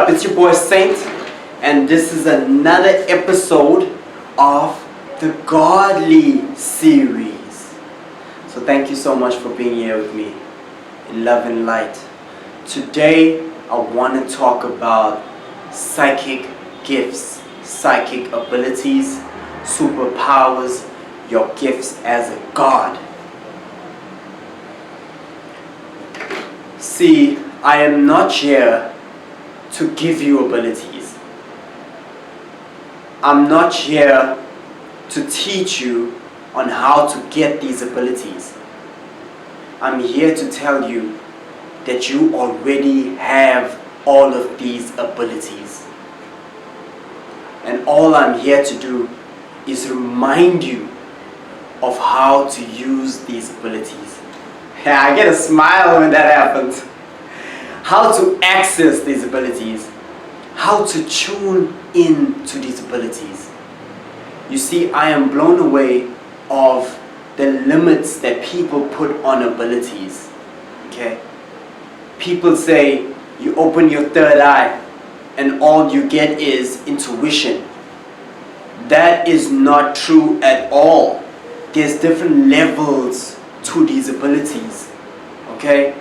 up? It's your boy Saint, and this is another episode of the Godly series. So thank you so much for being here with me in love and light. Today I want to talk about psychic gifts, psychic abilities, superpowers, your gifts as a God. See, I am not here to give you abilities. I'm not here to teach you on how to get these abilities. I'm here to tell you that you already have all of these abilities. And all I'm here to do is remind you of how to use these abilities. Yeah, I get a smile when that happens. How to access these abilities. How to tune in to these abilities. You see, I am blown away of the limits that people put on abilities. Okay? People say you open your third eye and all you get is intuition. That is not true at all. There's different levels to these abilities. Okay?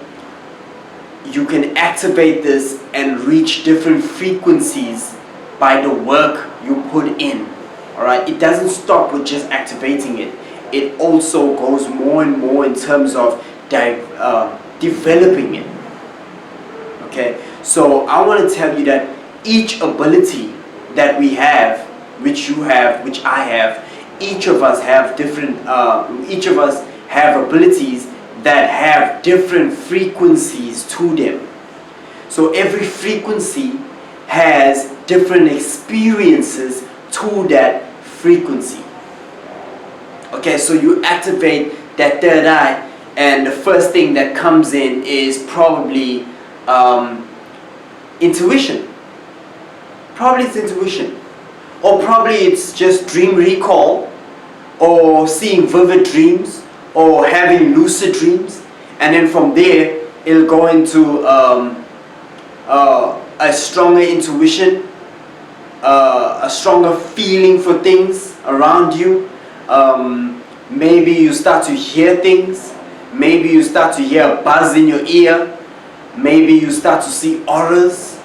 You can activate this and reach different frequencies by the work you put in. Alright? It doesn't stop with just activating it. It also goes more and more in terms of developing it. Okay? So I want to tell you that each ability that we have, which you have, which I have, each of us have different, each of us have abilities that have different frequencies to them. So every frequency has different experiences to that frequency. Okay, so you activate that third eye and the first thing that comes in is probably intuition. Probably it's intuition. Or probably it's just dream recall, or seeing vivid dreams, or having lucid dreams, and then from there it'll go into a stronger intuition, a stronger feeling for things around you. Maybe you start to hear things, maybe you start to hear a buzz in your ear, maybe you start to see auras,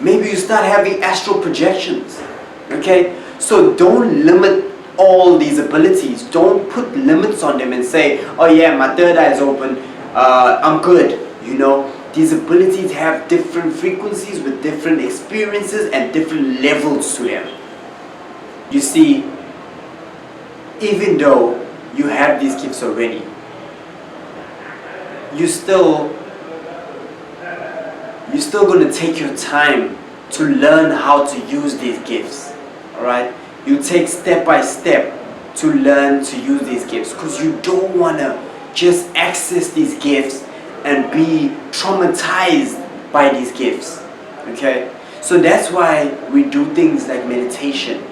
maybe you start having astral projections. Okay, so don't limit all these abilities. Don't put limits on them and say, oh yeah, my third eye is open, I'm good. You know, these abilities have different frequencies with different experiences and different levels to them. You see, even though you have these gifts already, you're still going to take your time to learn how to use these gifts. Alright? You take step by step to learn to use these gifts, because you don't want to just access these gifts and be traumatized by these gifts. Okay? So that's why we do things like meditation.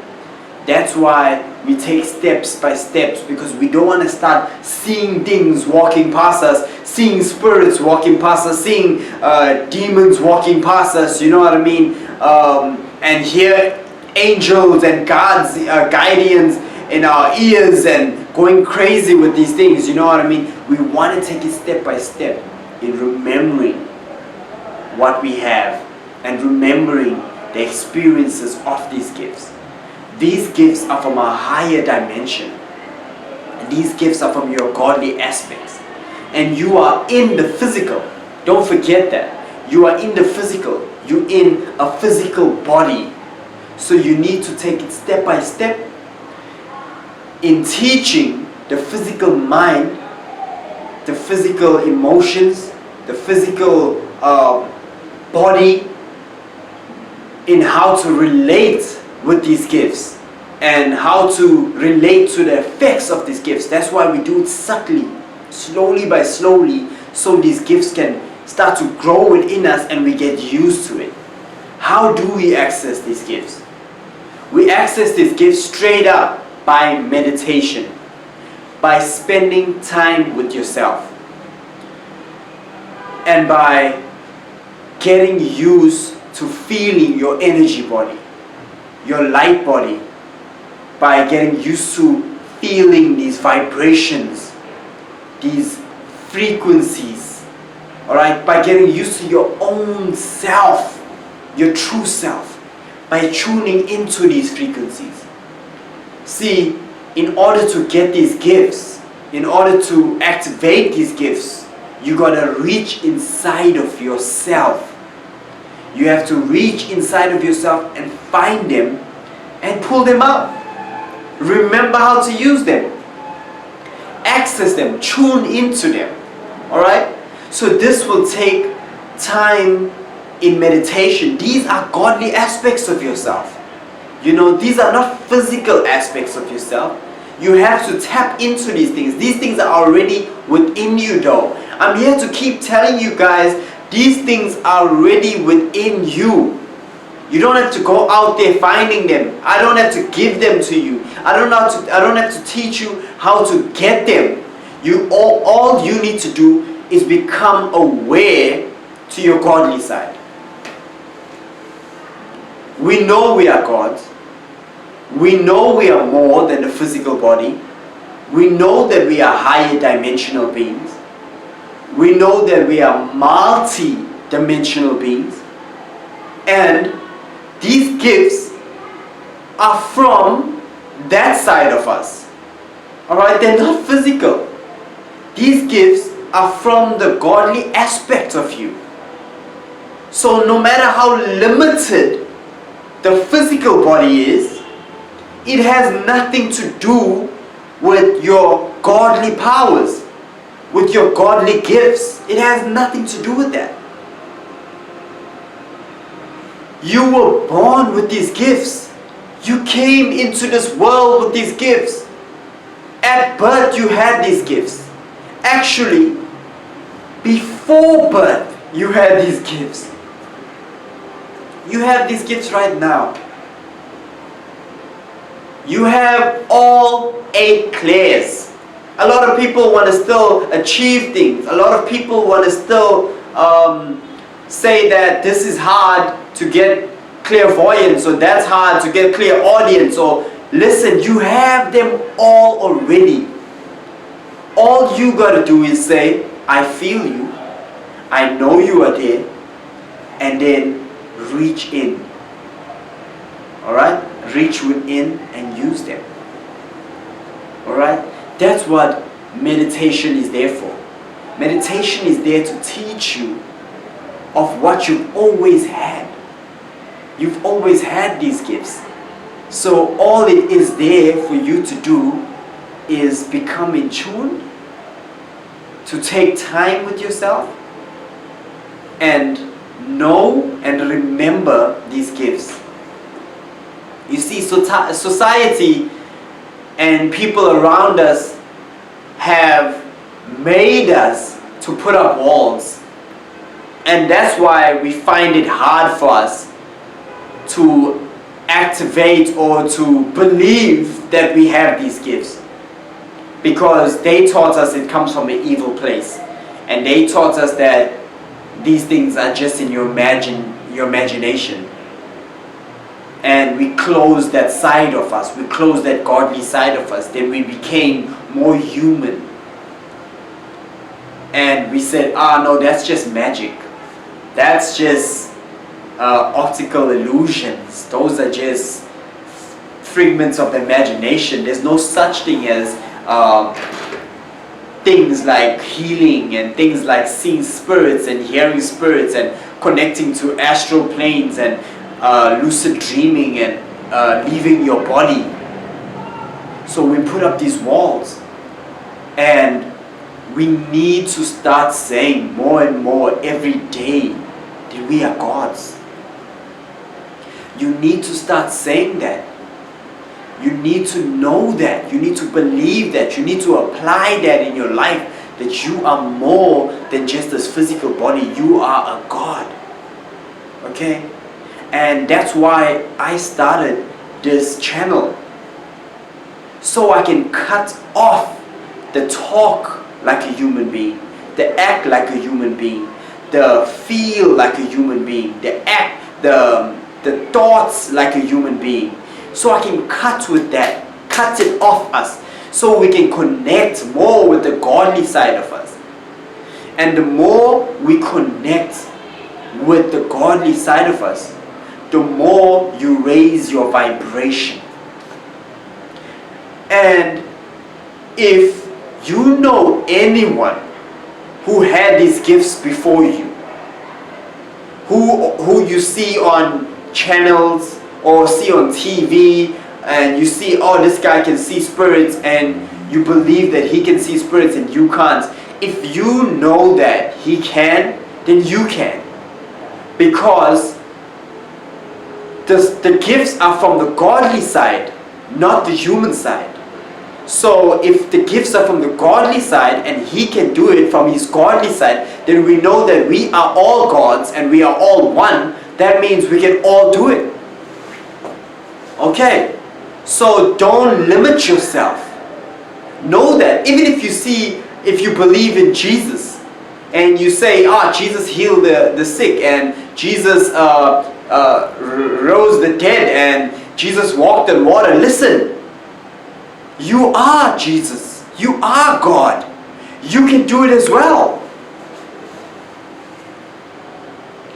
That's why we take steps by steps, because we don't want to start seeing things walking past us, seeing spirits walking past us, seeing demons walking past us, you know what I mean? And hear angels and gods, guardians in our ears and going crazy with these things, you know what I mean? We want to take it step by step in remembering what we have and remembering the experiences of these gifts. These gifts are from a higher dimension. And these gifts are from your godly aspects. And you are in the physical. Don't forget that. You are in the physical. You're in a physical body. So you need to take it step by step in teaching the physical mind, the physical emotions, the physical body, in how to relate with these gifts and how to relate to the effects of these gifts. That's why we do it subtly, slowly by slowly, so these gifts can start to grow within us and we get used to it. How do we access these gifts? We access these gifts straight up by meditation, by spending time with yourself, and by getting used to feeling your energy body, your light body, by getting used to feeling these vibrations, these frequencies, alright, by getting used to your own self, your true self, by tuning into these frequencies. See, in order to get these gifts, in order to activate these gifts, you gotta reach inside of yourself. You have to reach inside of yourself and find them and pull them out. Remember how to use them. Access them, tune into them. Alright? So this will take time in meditation. These are godly aspects of yourself. You know, these are not physical aspects of yourself. You have to tap into these things. These things are already within you though. I'm here to keep telling you guys, these things are already within you. You don't have to go out there finding them. I don't have to give them to you. I don't have to teach you how to get them. All you need to do is become aware to your godly side. We know we are gods. We know we are more than the physical body. We know that we are higher dimensional beings. We know that we are multi-dimensional beings. And these gifts are from that side of us. Alright, they're not physical. These gifts are from the godly aspect of you. So no matter how limited the physical body is, it has nothing to do with your godly powers, with your godly gifts. It has nothing to do with that. You were born with these gifts. You came into this world with these gifts. At birth you had these gifts. Actually, before birth you had these gifts. You have these gifts right now. You have all 8 clairs. A lot of people want to still achieve things. A lot of people want to still say that this is hard to get clairvoyance, or that's hard to get clairaudience, or listen, you have them all already. All you gotta do is say, I feel you, I know you are there, and then reach in. Alright? Reach within and use them. Alright? That's what meditation is there for. Meditation is there to teach you of what you've always had. You've always had these gifts. So all it is there for you to do is become in tune, to take time with yourself, and know and remember these gifts. You see, society and people around us have made us to put up walls. And that's why we find it hard for us to activate or to believe that we have these gifts. Because they taught us it comes from an evil place. And they taught us that these things are just in your imagination. And we closed that side of us. We closed that godly side of us. Then we became more human. And we said, no, that's just magic. That's just optical illusions. Those are just figments of the imagination. There's no such thing as things like healing and things like seeing spirits and hearing spirits and connecting to astral planes and lucid dreaming and leaving your body. So we put up these walls, and we need to start saying more and more every day that we are gods. You need to start saying that. You need to know that. You need to believe that. You need to apply that in your life, that you are more than just this physical body. You are a God. Okay? And that's why I started this channel. So I can cut off the talk like a human being, the act like a human being, the feel like a human being, the act the thoughts like a human being. So I can cut with that, cut it off us, so we can connect more with the godly side of us. And the more we connect with the godly side of us, the more you raise your vibration. And if you know anyone who had these gifts before you, who you see on channels or see on TV, and you see, oh, this guy can see spirits, and you believe that he can see spirits and you can't. If you know that he can, then you can. Because the gifts are from the godly side, not the human side. So if the gifts are from the godly side and he can do it from his godly side, then we know that we are all gods and we are all one. That means we can all do it. Okay? So don't limit yourself. Know that even if you believe in Jesus and you say, Jesus healed the sick, and Jesus rose the dead, and Jesus walked on water. Listen. You are Jesus. You are God. You can do it as well.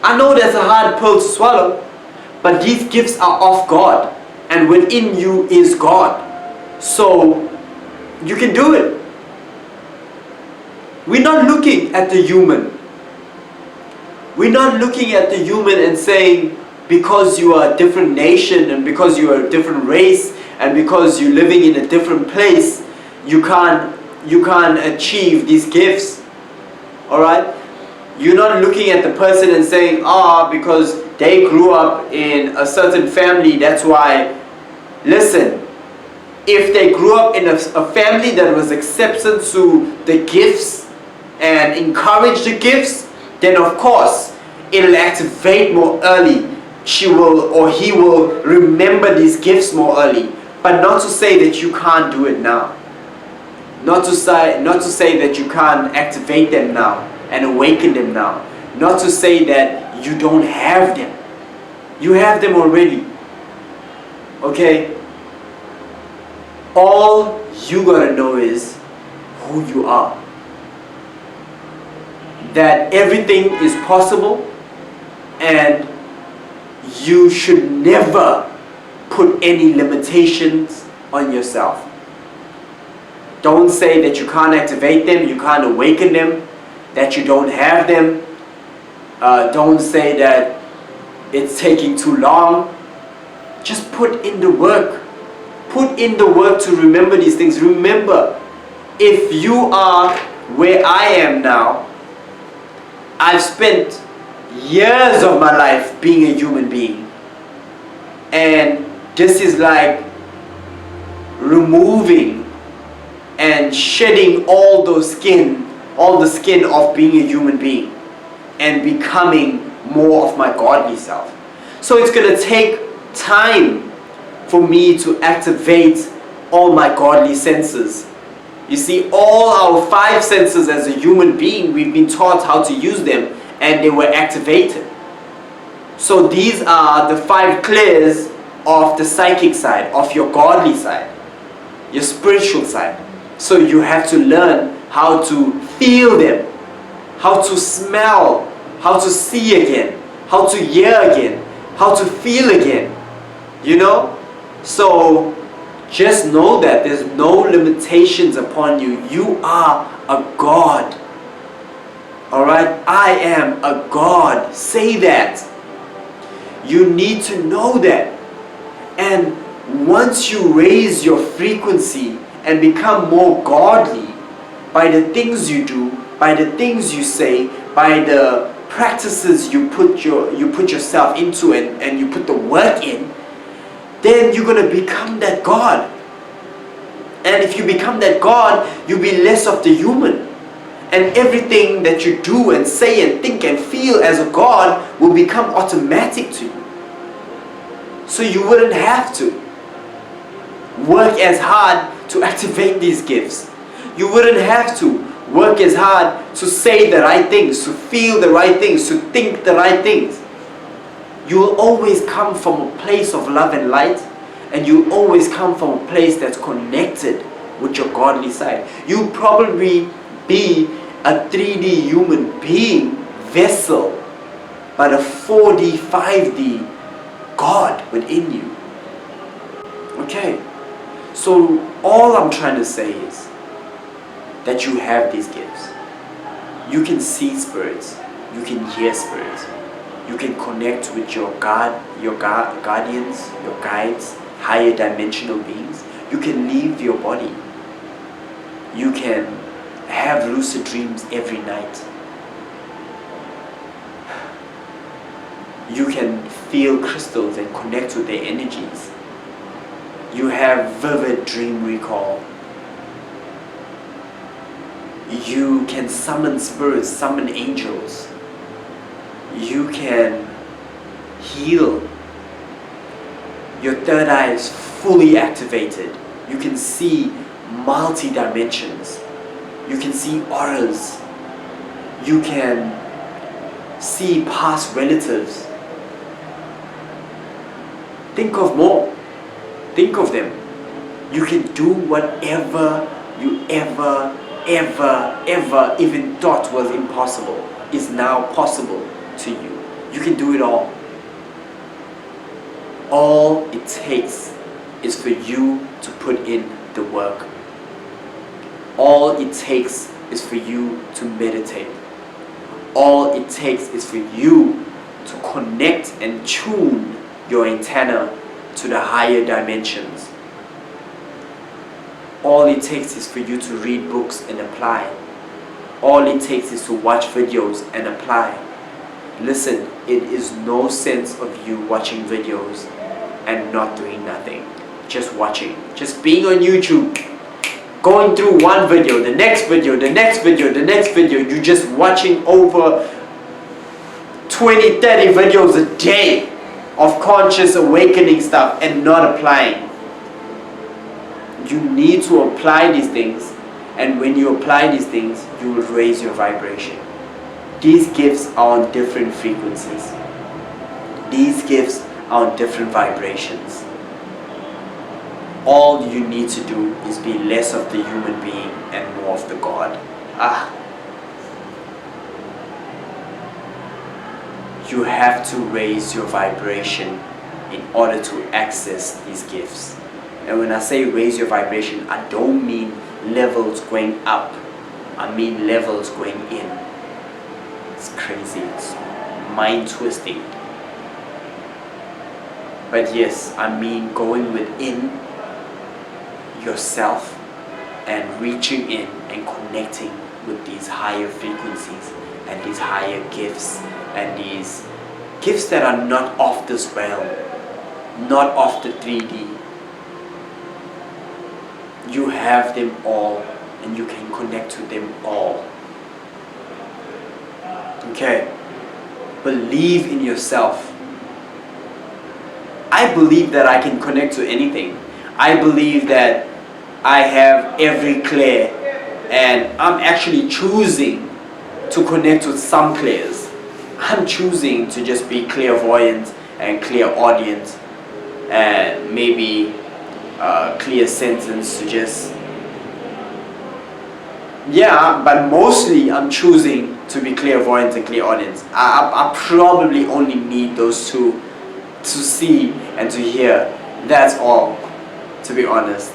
I know that's a hard pill to swallow, but these gifts are of God, and within you is God. So you can do it. We're not looking at the human. We're not looking at the human and saying, because you are a different nation and because you are a different race and because you're living in a different place, you can't achieve these gifts. Alright? You're not looking at the person and saying, because they grew up in a certain family, that's why. Listen, if they grew up in a family that was accepting to the gifts and encourage the gifts, then of course it'll activate more early. She will, or he will, remember these gifts more early. But not to say that you can't do it now. Not to say that you can't activate them now and awaken them now. Not to say that you don't have them. You have them already. Okay? All you gotta know is who you are. That everything is possible, and you should never put any limitations on yourself. Don't say that you can't activate them, you can't awaken them, that you don't have them. Don't say that it's taking too long. Just put in the work. Put in the work to remember these things. Remember, if you are where I am now, I've spent years of my life being a human being. And this is like removing and shedding all the skin of being a human being and becoming more of my godly self. So it's going to take time for me to activate all my godly senses. You see, all our 5 senses as a human being, we've been taught how to use them, and they were activated. So these are the 5 clairs of the psychic side, of your godly side, your spiritual side. So you have to learn how to feel them, how to smell, how to see again, how to hear again, how to feel again. You know? So just know that there's no limitations upon you. You are a God. Alright? I am a God. Say that. You need to know that. And once you raise your frequency and become more godly by the things you do, by the things you say, by the practices you put yourself into and you put the work in, then you're going to become that God. And if you become that God, you'll be less of the human. And everything that you do and say and think and feel as a God will become automatic to you. So you wouldn't have to work as hard to activate these gifts. You wouldn't have to work as hard to say the right things, to feel the right things, to think the right things. You'll always come from a place of love and light, and you'll always come from a place that's connected with your godly side. You'll probably be a 3D human being vessel, but a 4D, 5D God within you. Okay, so all I'm trying to say is that you have these gifts. You can see spirits, you can hear spirits, you can connect with your God, your guardians, your guides, higher dimensional beings. You can leave your body. You can have lucid dreams every night. You can feel crystals and connect with their energies. You have vivid dream recall. You can summon spirits, summon angels. You can heal. Your third eye is fully activated. You can see multi-dimensions. You can see auras. You can see past relatives. Think of more. Think of them. You can do whatever you ever even thought was impossible is now possible to you. You can do it all. All it takes is for you to put in the work. All it takes is for you to meditate. All it takes is for you to connect and tune your antenna to the higher dimensions. All it takes is for you to read books and apply. All it takes is to watch videos and apply. Listen, it is no sense of you watching videos and not doing nothing. Just watching. Just being on YouTube. Going through one video, the next video, the next video, the next video. You're just watching over 20, 30 videos a day of conscious awakening stuff and not applying. You need to apply these things, and when you apply these things, you will raise your vibration. These gifts are on different frequencies. These gifts are on different vibrations. All you need to do is be less of the human being and more of the God. You have to raise your vibration in order to access these gifts. And when I say raise your vibration, I don't mean levels going up. I mean levels going in. It's crazy. It's mind twisting. But yes, I mean going within yourself and reaching in and connecting with these higher frequencies and these higher gifts and these gifts that are not of this realm, not of the 3D. You have them all and you can connect to them all. Okay? Believe in yourself. I believe that I can connect to anything. I believe that I have every clear, and I'm actually choosing to connect with some clairs. I'm choosing to just be clairvoyant and clairaudient and maybe clear sentence to just, yeah, but mostly I'm choosing to be clairvoyant and clairaudient. I probably only need those two to see and to hear. That's all, to be honest.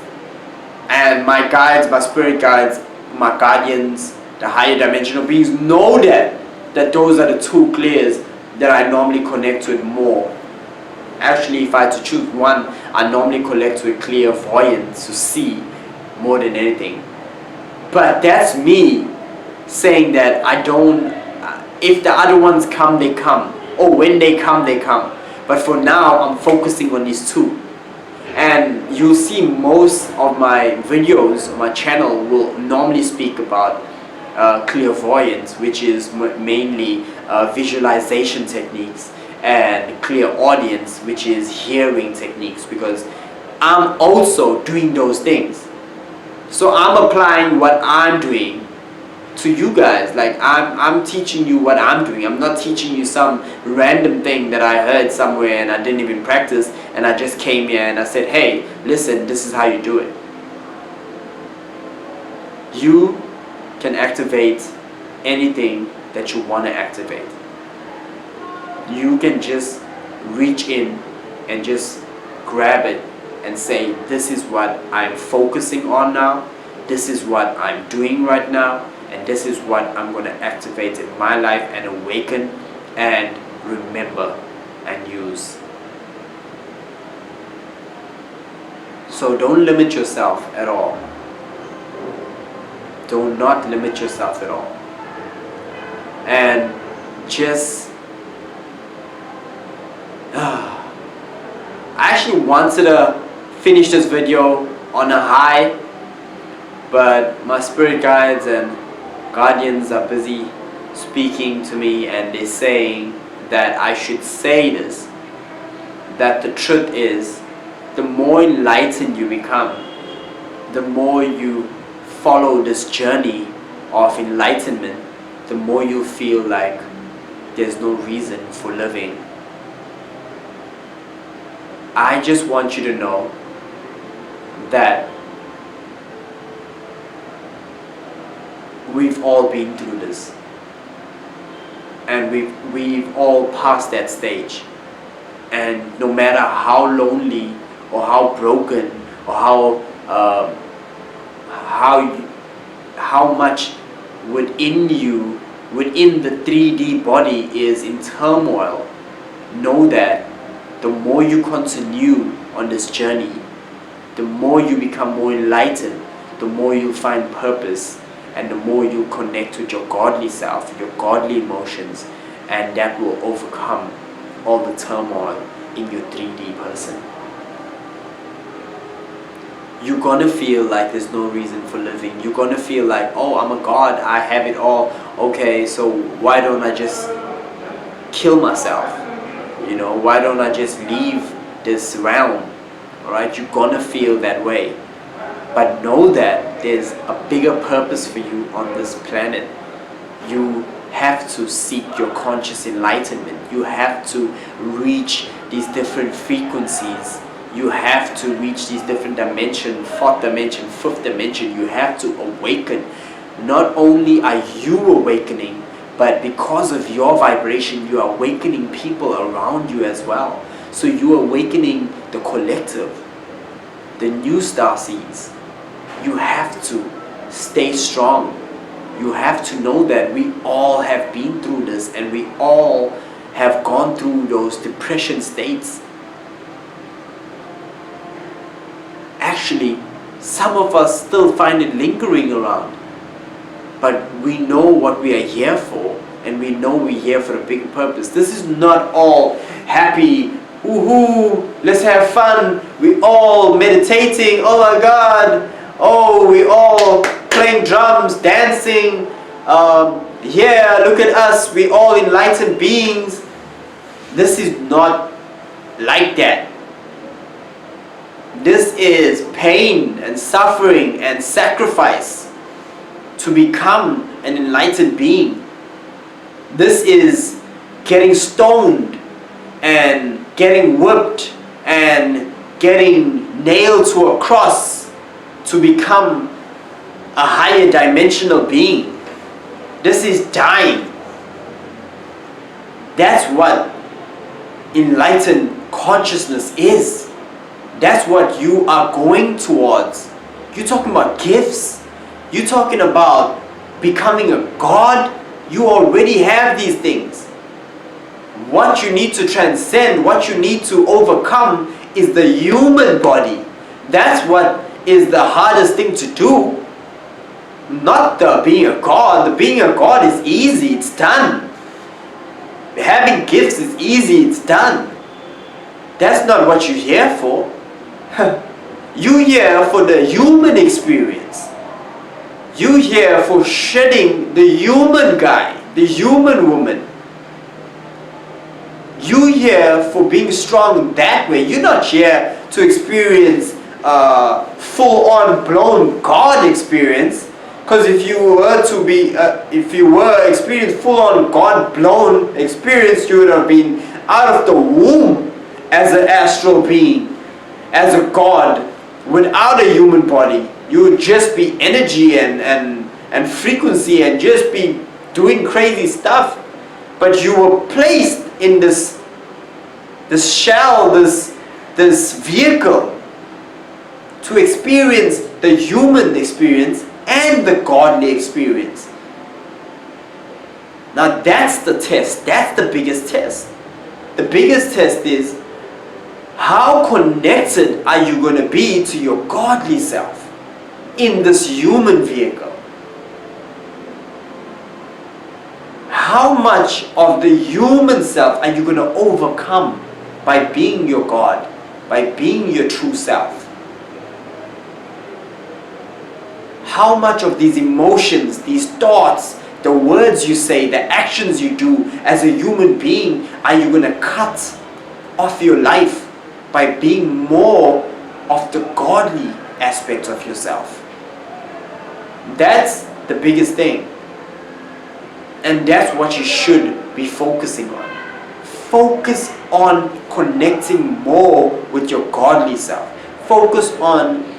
And my guides, my spirit guides, my guardians, the higher dimensional beings know that those are the two clairs that I normally connect with more. Actually, if I had to choose one, I normally connect with clairvoyance to see more than anything. But that's me saying that I don't, if the other ones come, they come. Or when they come, they come. But for now, I'm focusing on these two. And you'll see most of my videos on my channel will normally speak about clairvoyance, which is mainly visualization techniques, and clairaudience, which is hearing techniques, because I'm also doing those things. So I'm applying what I'm doing to to you guys. Like I'm teaching you what I'm doing. I'm not teaching you some random thing that I heard somewhere and I didn't even practice, and I just came here and I said, hey, listen, this is how you do it. You can activate anything that you want to activate. You can just reach in and just grab it and say, this is what I'm focusing on now, this is what I'm doing right now, and this is what I'm going to activate in my life and awaken and remember and use. So don't limit yourself at all. Do not limit yourself at all. And just I actually wanted to finish this video on a high, but my spirit guides and guardians are busy speaking to me, and they're saying that I should say this, that the truth is, the more enlightened you become, the more you follow this journey of enlightenment, the more you feel like there's no reason for living. I just want you to know that we've all been through this, and we've all passed that stage, and no matter how lonely or how broken or how much within you, within the 3D body is in turmoil, know that the more you continue on this journey, the more you become more enlightened, the more you'll find purpose, and the more you'll connect with your godly self, your godly emotions, and that will overcome all the turmoil in your 3D person. You're gonna feel like there's no reason for living. You're gonna feel like, oh, I'm a god, I have it all. Okay, so why don't I just kill myself? You know, why don't I just leave this realm? Alright, you're gonna feel that way. But know that there's a bigger purpose for you on this planet. You have to seek your conscious enlightenment. You have to reach these different frequencies. You have to reach these different dimensions, 4th dimension, 5th dimension. You have to awaken. Not only are you awakening, but because of your vibration, you are awakening people around you as well. So you are awakening the collective, the new star seeds. You have to stay strong. You have to know that we all have been through this, and we all have gone through those depression states. Actually, some of us still find it lingering around. But we know what we are here for, and we know we're here for a big purpose. This is not all happy, woohoo, let's have fun, we all meditating, oh my god, oh, we all playing drums, dancing, yeah, look at us, we all enlightened beings. This is not like that. This is pain and suffering and sacrifice to become an enlightened being. This is getting stoned and getting whipped and getting nailed to a cross to become a higher dimensional being. This is dying. That's what enlightened consciousness is. That's what you are going towards. You're talking about gifts. You're talking about becoming a god. You already have these things. What you need to transcend, what you need to overcome is the human body. That's what is the hardest thing to do. Not the being a god. The being a god is easy, it's done. Having gifts is easy, it's done. That's not what you're here for. You're here for the human experience. You're here for shedding the human guy, the human woman. You're here for being strong that way. You're not here to experience full-on blown God experience. Because if you were experienced full-on God-blown experience, you would have been out of the womb as an astral being, as a God, without a human body. You would just be energy and frequency and just be doing crazy stuff. But you were placed in this shell, this vehicle, to experience the human experience and the godly experience. Now that's the test. That's the biggest test. The biggest test is, how connected are you going to be to your godly self in this human vehicle? How much of the human self are you going to overcome by being your God, by being your true self? How much of these emotions, these thoughts, the words you say, the actions you do as a human being are you going to cut off your life by being more of the godly aspect of yourself? That's the biggest thing. And that's what you should be focusing on. Focus on connecting more with your godly self. Focus on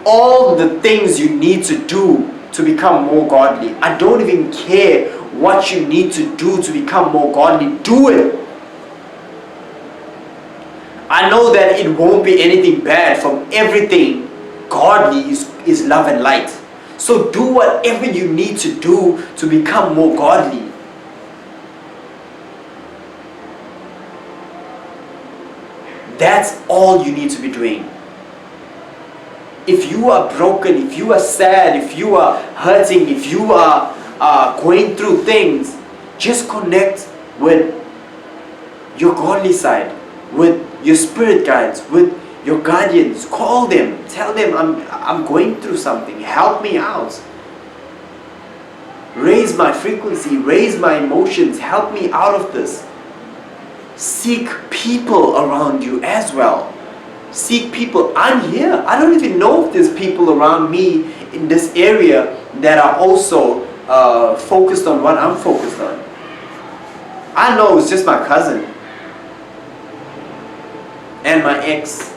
all the things you need to do to become more godly. I don't even care what you need to do to become more godly. Do it. I know that it won't be anything bad. From everything godly is love and light. So do whatever you need to do to become more godly. That's all you need to be doing. If you are broken, if you are sad, if you are hurting, if you are going through things, just connect with your godly side, with your spirit guides, with your guardians. Call them, tell them, I'm going through something, help me out. Raise my frequency, raise my emotions, help me out of this. Seek people around you as well. Seek people. I'm here. I don't even know if there's people around me in this area that are also focused on what I'm focused on. I know it's just my cousin and my ex.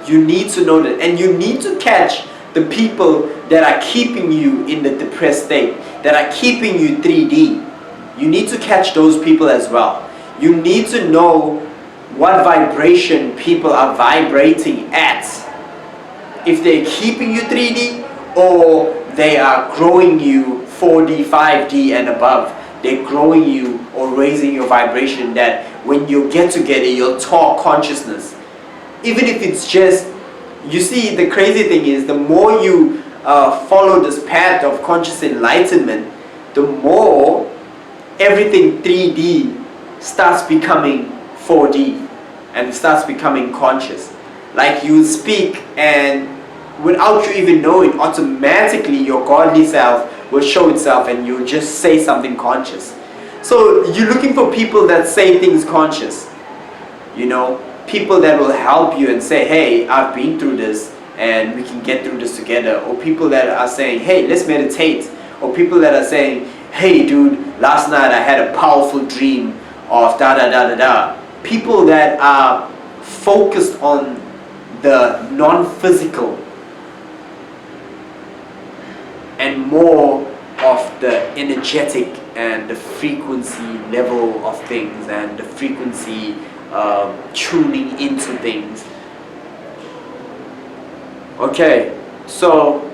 You need to know that, and you need to catch the people that are keeping you in the depressed state, that are keeping you 3D. You need to catch those people as well. You need to know what vibration people are vibrating at. If they're keeping you 3D or they are growing you 4D, 5D and above. They're growing you or raising your vibration, that when you get together you'll talk consciousness. Even if it's just, you see, the crazy thing is, the more you follow this path of conscious enlightenment, the more everything 3D starts becoming 4D and starts becoming conscious. Like you speak, and without you even knowing, automatically your godly self will show itself and you just say something conscious. So you're looking for people that say things conscious, you know, people that will help you and say, hey, I've been through this and we can get through this together. Or people that are saying, hey, let's meditate. Or people that are saying, hey dude, last night I had a powerful dream of da da da da da. People that are focused on the non-physical and more of the energetic and the frequency level of things, and the frequency tuning into things. Okay, so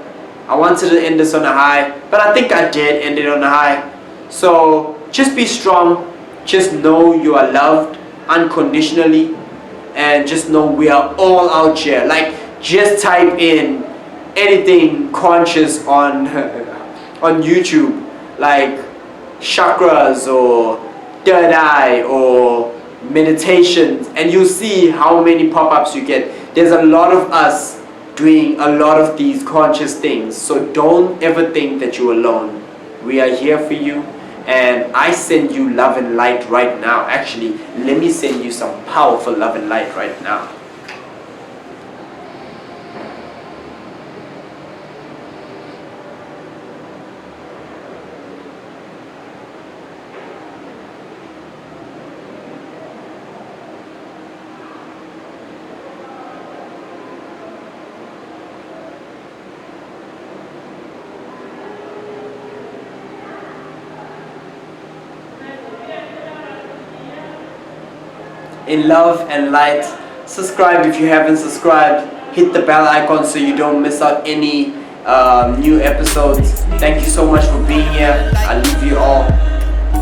I wanted to end this on a high, but I think I did end it on a high. So just be strong, just know you are loved unconditionally, and just know we are all out here. Like, just type in anything conscious on YouTube, like chakras or third eye or meditations, and you'll see how many pop-ups you get. There's a lot of us doing a lot of these conscious things, so don't ever think that you're alone. We are here for you, and I send you love and light right now. Actually, let me send you some powerful love and light right now. in love and light. Subscribe if you haven't subscribed. Hit the bell icon so you don't miss out any new episodes. Thank you so much for being here. I leave you all.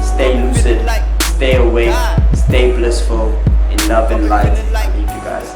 Stay lucid, stay awake, stay blissful in love and light. I leave you guys.